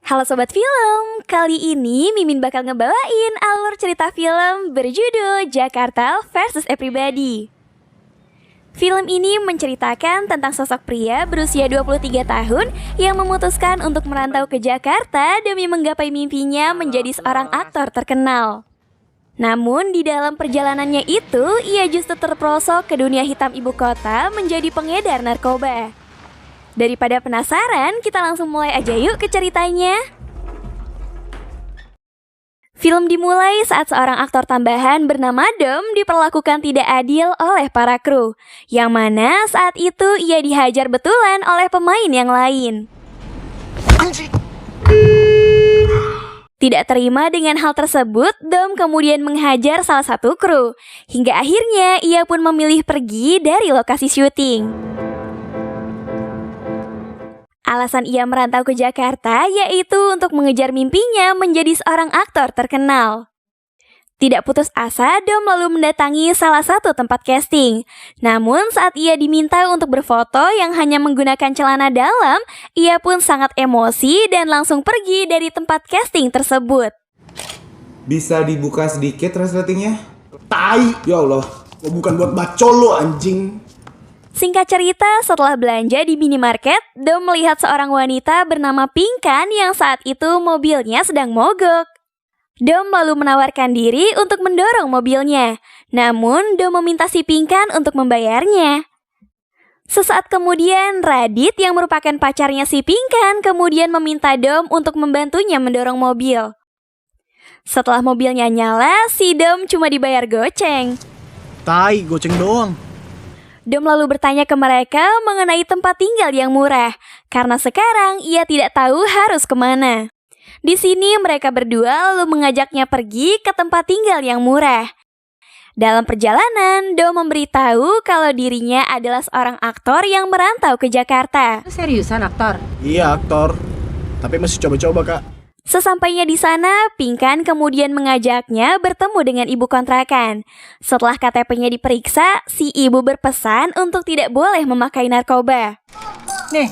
Halo Sobat Film, kali ini Mimin bakal ngebawain alur cerita film berjudul Jakarta vs Everybody. Film ini menceritakan tentang sosok pria berusia 23 tahun yang memutuskan untuk merantau ke Jakarta demi menggapai mimpinya menjadi seorang aktor terkenal. Namun di dalam perjalanannya itu, ia justru terperosok ke dunia hitam ibu kota menjadi pengedar narkoba. Daripada penasaran, kita langsung mulai aja yuk ke ceritanya. Film dimulai saat seorang aktor tambahan bernama Dom diperlakukan tidak adil oleh para kru, yang mana saat itu ia dihajar betulan oleh pemain yang lain. Tidak terima dengan hal tersebut, Dom kemudian menghajar salah satu kru, hingga akhirnya ia pun memilih pergi dari lokasi syuting. Alasan ia merantau ke Jakarta yaitu untuk mengejar mimpinya menjadi seorang aktor terkenal. Tidak putus asa, Dom lalu mendatangi salah satu tempat casting. Namun saat ia diminta untuk berfoto yang hanya menggunakan celana dalam, ia pun sangat emosi dan langsung pergi dari tempat casting tersebut. Bisa dibuka sedikit resletingnya? Tai! Ya Allah, bukan buat bacol lo anjing. Singkat cerita, setelah belanja di minimarket, Dom melihat seorang wanita bernama Pinkan yang saat itu mobilnya sedang mogok. Dom lalu menawarkan diri untuk mendorong mobilnya, namun Dom meminta si Pinkan untuk membayarnya. Sesaat kemudian, Radit yang merupakan pacarnya si Pinkan kemudian meminta Dom untuk membantunya mendorong mobil. Setelah mobilnya nyala, si Dom cuma dibayar goceng. Tai, goceng doang. Dom lalu bertanya ke mereka mengenai tempat tinggal yang murah, karena sekarang ia tidak tahu harus kemana. Di sini mereka berdua lalu mengajaknya pergi ke tempat tinggal yang murah. Dalam perjalanan, Dom memberitahu kalau dirinya adalah seorang aktor yang merantau ke Jakarta. Seriusan aktor? Iya aktor, tapi masih coba-coba kak. Sesampainya di sana, Pinkan kemudian mengajaknya bertemu dengan ibu kontrakan. Setelah KTP-nya diperiksa, si ibu berpesan untuk tidak boleh memakai narkoba. Nih,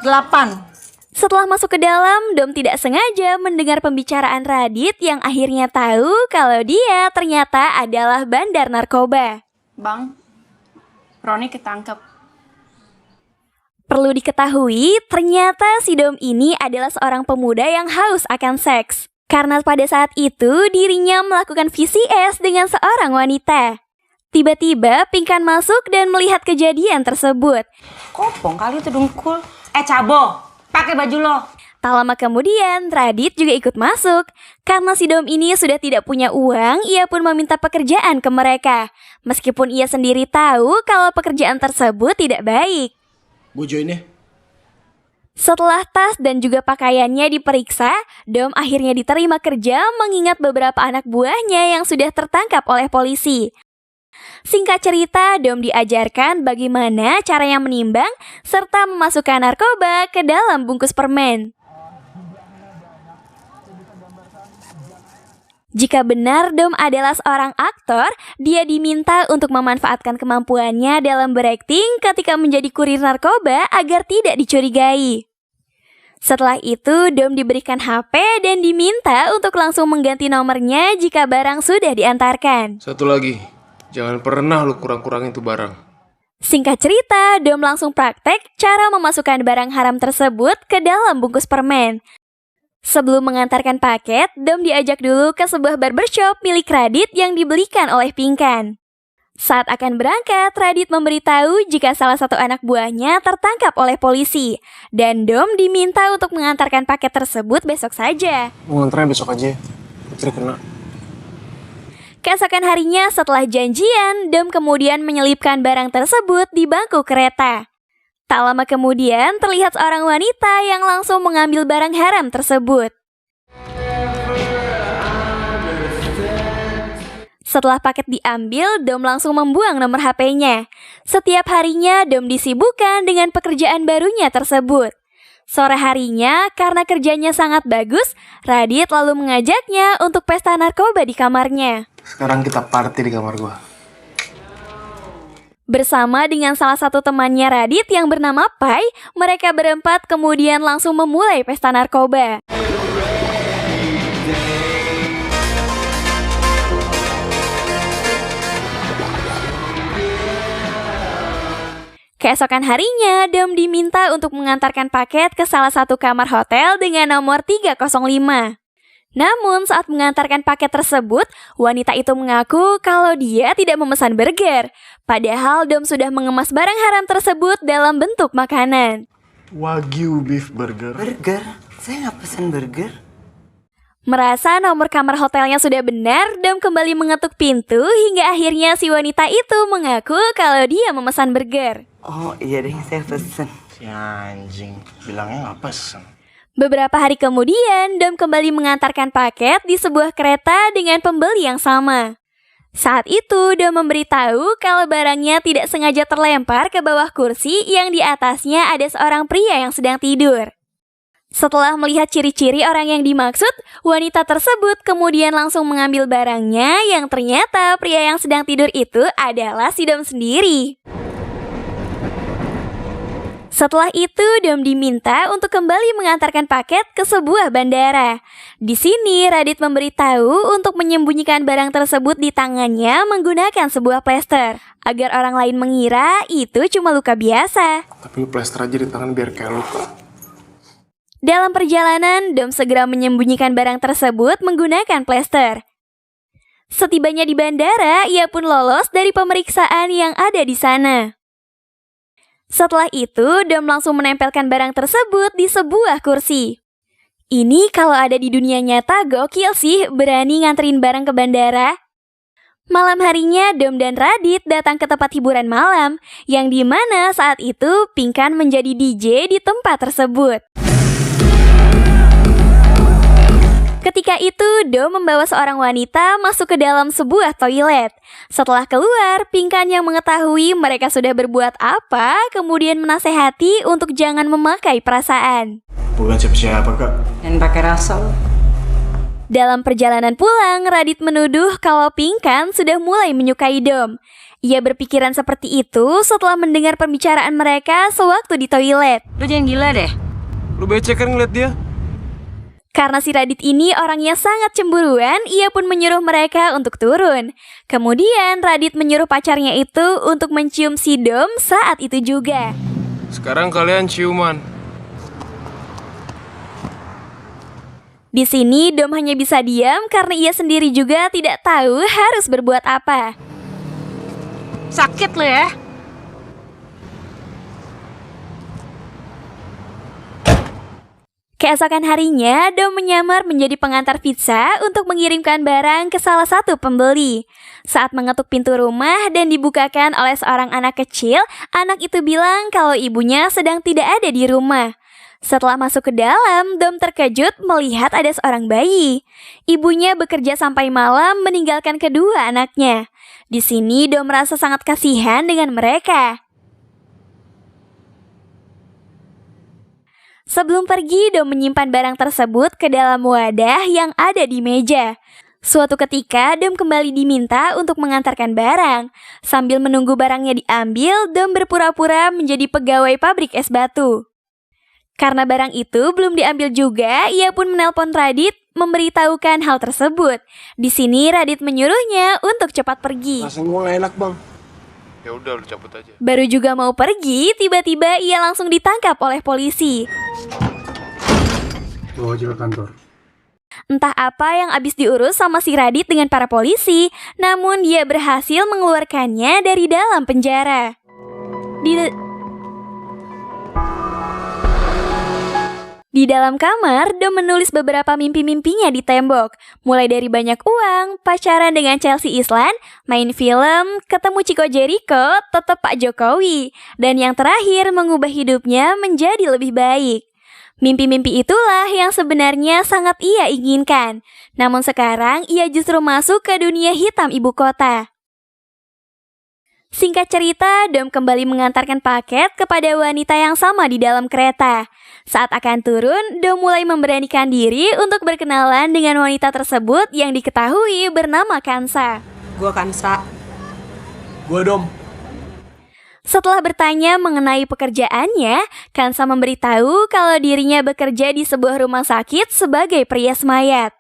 8. Setelah masuk ke dalam, Dom tidak sengaja mendengar pembicaraan Radit yang akhirnya tahu kalau dia ternyata adalah bandar narkoba. Bang, Roni ketangkep. Perlu diketahui, ternyata si Dom ini adalah seorang pemuda yang haus akan seks. Karena pada saat itu dirinya melakukan VCS dengan seorang wanita. Tiba-tiba Pinkan masuk dan melihat kejadian tersebut. Kopong kali itu dengkul. Cabo, pakai baju lo. Tak lama kemudian, Radit juga ikut masuk. Karena si Dom ini sudah tidak punya uang, ia pun meminta pekerjaan ke mereka. Meskipun ia sendiri tahu kalau pekerjaan tersebut tidak baik. Gue join ya. Setelah tas dan juga pakaiannya diperiksa, Dom akhirnya diterima kerja mengingat beberapa anak buahnya yang sudah tertangkap oleh polisi. Singkat cerita, Dom diajarkan bagaimana caranya menimbang serta memasukkan narkoba ke dalam bungkus permen. Jika benar Dom adalah seorang aktor, dia diminta untuk memanfaatkan kemampuannya dalam berakting ketika menjadi kurir narkoba agar tidak dicurigai. Setelah itu, Dom diberikan HP dan diminta untuk langsung mengganti nomornya jika barang sudah diantarkan. Satu lagi, jangan pernah lu kurang-kurangin tuh barang. Singkat cerita, Dom langsung praktek cara memasukkan barang haram tersebut ke dalam bungkus permen. Sebelum mengantarkan paket, Dom diajak dulu ke sebuah barbershop milik Radit yang dibelikan oleh Pinkan. Saat akan berangkat, Radit memberitahu jika salah satu anak buahnya tertangkap oleh polisi, dan Dom diminta untuk mengantarkan paket tersebut besok saja. Mau nganternya besok aja, Putri kena. Keesokan harinya setelah janjian, Dom kemudian menyelipkan barang tersebut di bangku kereta. Tak lama kemudian, terlihat seorang wanita yang langsung mengambil barang haram tersebut. Setelah paket diambil, Dom langsung membuang nomor HP-nya. Setiap harinya, Dom disibukkan dengan pekerjaan barunya tersebut. Sore harinya, karena kerjanya sangat bagus, Radit lalu mengajaknya untuk pesta narkoba di kamarnya. Sekarang kita party di kamar gua. Bersama dengan salah satu temannya Radit yang bernama Pai, mereka berempat kemudian langsung memulai pesta narkoba. Keesokan harinya, Dom diminta untuk mengantarkan paket ke salah satu kamar hotel dengan nomor 305. Namun saat mengantarkan paket tersebut, wanita itu mengaku kalau dia tidak memesan burger. Padahal Dom sudah mengemas barang haram tersebut dalam bentuk makanan. Wagyu beef burger. Burger? Saya nggak pesan burger. Merasa nomor kamar hotelnya sudah benar, Dom kembali mengetuk pintu hingga akhirnya si wanita itu mengaku kalau dia memesan burger. Oh iya deh, saya pesen. Si anjing, bilangnya nggak pesen. Beberapa hari kemudian, Dom kembali mengantarkan paket di sebuah kereta dengan pembeli yang sama. Saat itu, Dom memberitahu kalau barangnya tidak sengaja terlempar ke bawah kursi yang di atasnya ada seorang pria yang sedang tidur. Setelah melihat ciri-ciri orang yang dimaksud, wanita tersebut kemudian langsung mengambil barangnya yang ternyata pria yang sedang tidur itu adalah si Dom sendiri. Setelah itu, Dom diminta untuk kembali mengantarkan paket ke sebuah bandara. Di sini, Radit memberitahu untuk menyembunyikan barang tersebut di tangannya menggunakan sebuah plester, agar orang lain mengira itu cuma luka biasa. Tapi lu plester aja di tangan biar kayak luka. Dalam perjalanan, Dom segera menyembunyikan barang tersebut menggunakan plester. Setibanya di bandara, ia pun lolos dari pemeriksaan yang ada di sana. Setelah itu, Dom langsung menempelkan barang tersebut di sebuah kursi. Ini kalau ada di dunia nyata gokil sih, berani nganterin barang ke bandara. Malam harinya, Dom dan Radit datang ke tempat hiburan malam, yang dimana saat itu Pinkan menjadi DJ di tempat tersebut. Ketika itu, Dom membawa seorang wanita masuk ke dalam sebuah toilet. Setelah keluar, Pinkan yang mengetahui mereka sudah berbuat apa, kemudian menasehati untuk jangan memakai perasaan. Bukan siapa-siapa, Kak. Dan pakai rasa lo. Dalam perjalanan pulang, Radit menuduh kalau Pinkan sudah mulai menyukai Dom. Ia berpikiran seperti itu setelah mendengar pembicaraan mereka sewaktu di toilet. Lu jangan gila deh. Lu becek kan ngeliat dia? Karena si Radit ini orangnya sangat cemburuan, ia pun menyuruh mereka untuk turun. Kemudian Radit menyuruh pacarnya itu untuk mencium si Dom saat itu juga. Sekarang kalian ciuman. Di sini Dom hanya bisa diam karena ia sendiri juga tidak tahu harus berbuat apa. Sakit lo ya. Keesokan harinya, Dom menyamar menjadi pengantar pizza untuk mengirimkan barang ke salah satu pembeli. Saat mengetuk pintu rumah dan dibukakan oleh seorang anak kecil, anak itu bilang kalau ibunya sedang tidak ada di rumah. Setelah masuk ke dalam, Dom terkejut melihat ada seorang bayi. Ibunya bekerja sampai malam meninggalkan kedua anaknya. Di sini Dom merasa sangat kasihan dengan mereka. Sebelum pergi, Dom menyimpan barang tersebut ke dalam wadah yang ada di meja. Suatu ketika, Dom kembali diminta untuk mengantarkan barang. Sambil menunggu barangnya diambil, Dom berpura-pura menjadi pegawai pabrik es batu. Karena barang itu belum diambil juga, ia pun menelpon Radit memberitahukan hal tersebut. Di sini Radit menyuruhnya untuk cepat pergi. Rasanya gua nggak enak, Bang. Ya udah lu cabut aja. Baru juga mau pergi, tiba-tiba ia langsung ditangkap oleh polisi. Bawa aja ke kantor. Entah apa yang abis diurus sama si Radit dengan para polisi, namun dia berhasil mengeluarkannya dari dalam penjara. Di dalam kamar, Dom menulis beberapa mimpi-mimpinya di tembok. Mulai dari banyak uang, pacaran dengan Chelsea Islan, main film, ketemu Chico Jericho, tetap Pak Jokowi, dan yang terakhir mengubah hidupnya menjadi lebih baik. Mimpi-mimpi itulah yang sebenarnya sangat ia inginkan. Namun sekarang ia justru masuk ke dunia hitam ibu kota. Singkat cerita, Dom kembali mengantarkan paket kepada wanita yang sama di dalam kereta. Saat akan turun, Dom mulai memberanikan diri untuk berkenalan dengan wanita tersebut yang diketahui bernama Kansa. Gua Kansa. Gua Dom. Setelah bertanya mengenai pekerjaannya, Kansa memberitahu kalau dirinya bekerja di sebuah rumah sakit sebagai perias mayat.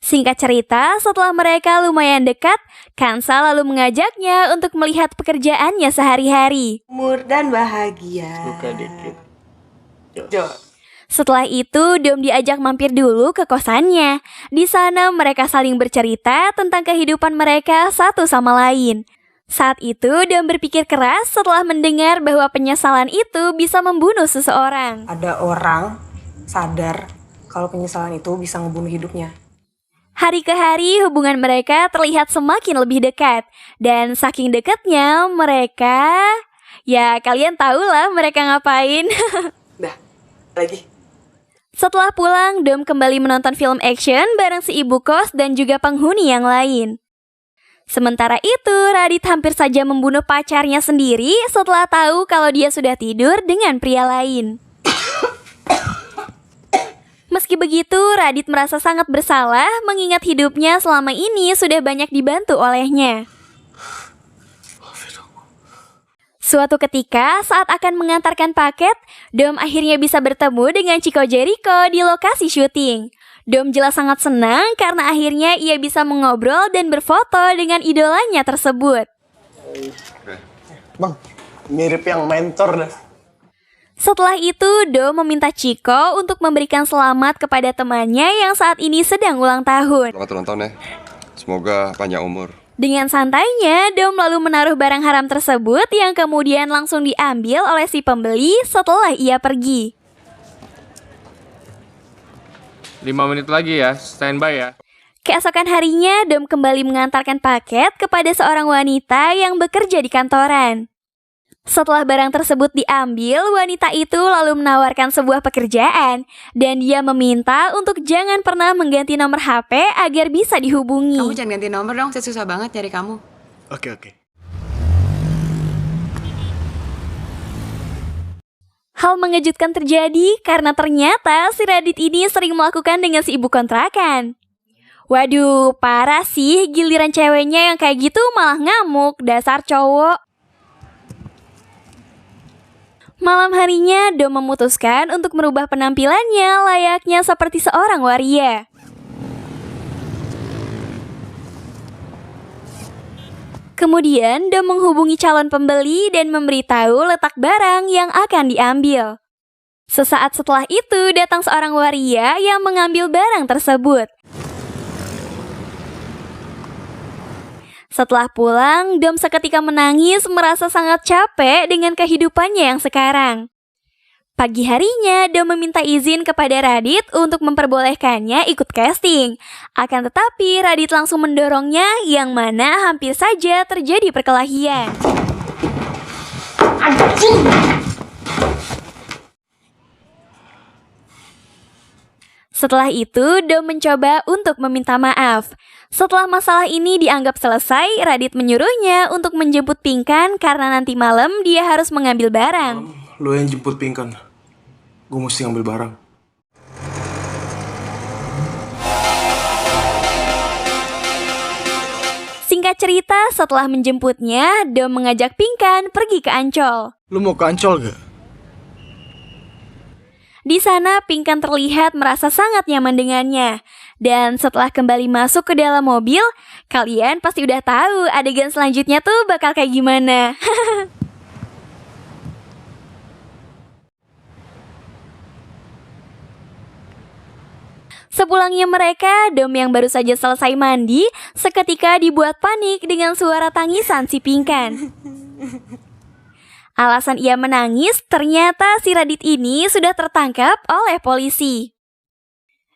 Singkat cerita, setelah mereka lumayan dekat, Kansa lalu mengajaknya untuk melihat pekerjaannya sehari-hari. Umur dan bahagia. Buka dikit. Jo. Setelah itu, Dom diajak mampir dulu ke kosannya. Di sana mereka saling bercerita tentang kehidupan mereka satu sama lain. Saat itu, Dom berpikir keras setelah mendengar bahwa penyesalan itu bisa membunuh seseorang. Ada orang sadar kalau penyesalan itu bisa ngebunuh hidupnya. Hari ke hari, hubungan mereka terlihat semakin lebih dekat. Dan saking dekatnya, mereka... Ya, kalian tahulah mereka ngapain. Dah, lagi. Setelah pulang, Dom kembali menonton film action bareng si ibu kos dan juga penghuni yang lain. Sementara itu, Radit hampir saja membunuh pacarnya sendiri setelah tahu kalau dia sudah tidur dengan pria lain. Meski begitu, Radit merasa sangat bersalah mengingat hidupnya selama ini sudah banyak dibantu olehnya. Suatu ketika, saat akan mengantarkan paket, Dom akhirnya bisa bertemu dengan Chico Jericho di lokasi syuting. Dom jelas sangat senang karena akhirnya ia bisa mengobrol dan berfoto dengan idolanya tersebut. Bang, mirip yang mentor dah. Setelah itu, Dom meminta Chico untuk memberikan selamat kepada temannya yang saat ini sedang ulang tahun. Selamat ulang tahun ya. Semoga panjang umur. Dengan santainya, Dom lalu menaruh barang haram tersebut yang kemudian langsung diambil oleh si pembeli setelah ia pergi. 5 menit lagi ya, standby ya. Keesokan harinya, Dom kembali mengantarkan paket kepada seorang wanita yang bekerja di kantoran. Setelah barang tersebut diambil, wanita itu lalu menawarkan sebuah pekerjaan dan dia meminta untuk jangan pernah mengganti nomor HP agar bisa dihubungi. Kamu jangan ganti nomor dong, saya susah banget cari kamu. Oke. Hal mengejutkan terjadi karena ternyata si Radit ini sering melakukan dengan si ibu kontrakan. Waduh, parah sih, giliran ceweknya yang kayak gitu malah ngamuk, dasar cowok. Malam harinya, Dom memutuskan untuk merubah penampilannya layaknya seperti seorang waria. Kemudian, Dom menghubungi calon pembeli dan memberitahu letak barang yang akan diambil. Sesaat setelah itu, datang seorang waria yang mengambil barang tersebut. Setelah pulang, Dom seketika menangis merasa sangat capek dengan kehidupannya yang sekarang. Pagi harinya, Dom meminta izin kepada Radit untuk memperbolehkannya ikut casting. Akan tetapi, Radit langsung mendorongnya yang mana hampir saja terjadi perkelahian. Setelah itu, Dom mencoba untuk meminta maaf. Setelah masalah ini dianggap selesai, Radit menyuruhnya untuk menjemput Pinkan karena nanti malam dia harus mengambil barang. Lo yang jemput Pinkan. Gue mesti ngambil barang. Singkat cerita, setelah menjemputnya, Dom mengajak Pinkan pergi ke Ancol. Lo mau ke Ancol gak? Di sana, Pinkan terlihat merasa sangat nyaman dengannya. Dan setelah kembali masuk ke dalam mobil, kalian pasti udah tahu adegan selanjutnya tuh bakal kayak gimana. Sepulangnya mereka, Dom yang baru saja selesai mandi, seketika dibuat panik dengan suara tangisan si Pinkan. Alasan ia menangis, ternyata si Radit ini sudah tertangkap oleh polisi.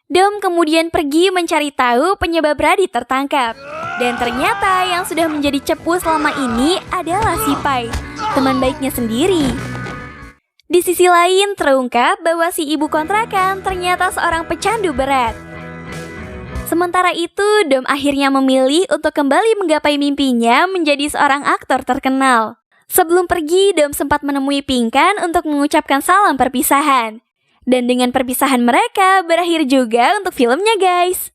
Dom kemudian pergi mencari tahu penyebab Radit tertangkap. Dan ternyata yang sudah menjadi cepu selama ini adalah si Pai, teman baiknya sendiri. Di sisi lain terungkap bahwa si ibu kontrakan ternyata seorang pecandu berat. Sementara itu, Dom akhirnya memilih untuk kembali menggapai mimpinya menjadi seorang aktor terkenal. Sebelum pergi, Dom sempat menemui Pinkan untuk mengucapkan salam perpisahan. Dan dengan perpisahan mereka, berakhir juga untuk filmnya guys.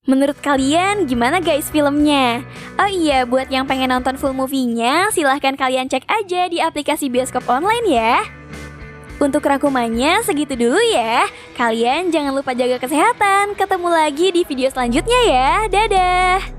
Menurut kalian, gimana guys filmnya? Oh iya, buat yang pengen nonton full movie-nya, silahkan kalian cek aja di aplikasi bioskop online ya. Untuk rangkumannya segitu dulu ya. Kalian jangan lupa jaga kesehatan. Ketemu lagi di video selanjutnya ya. Dadah.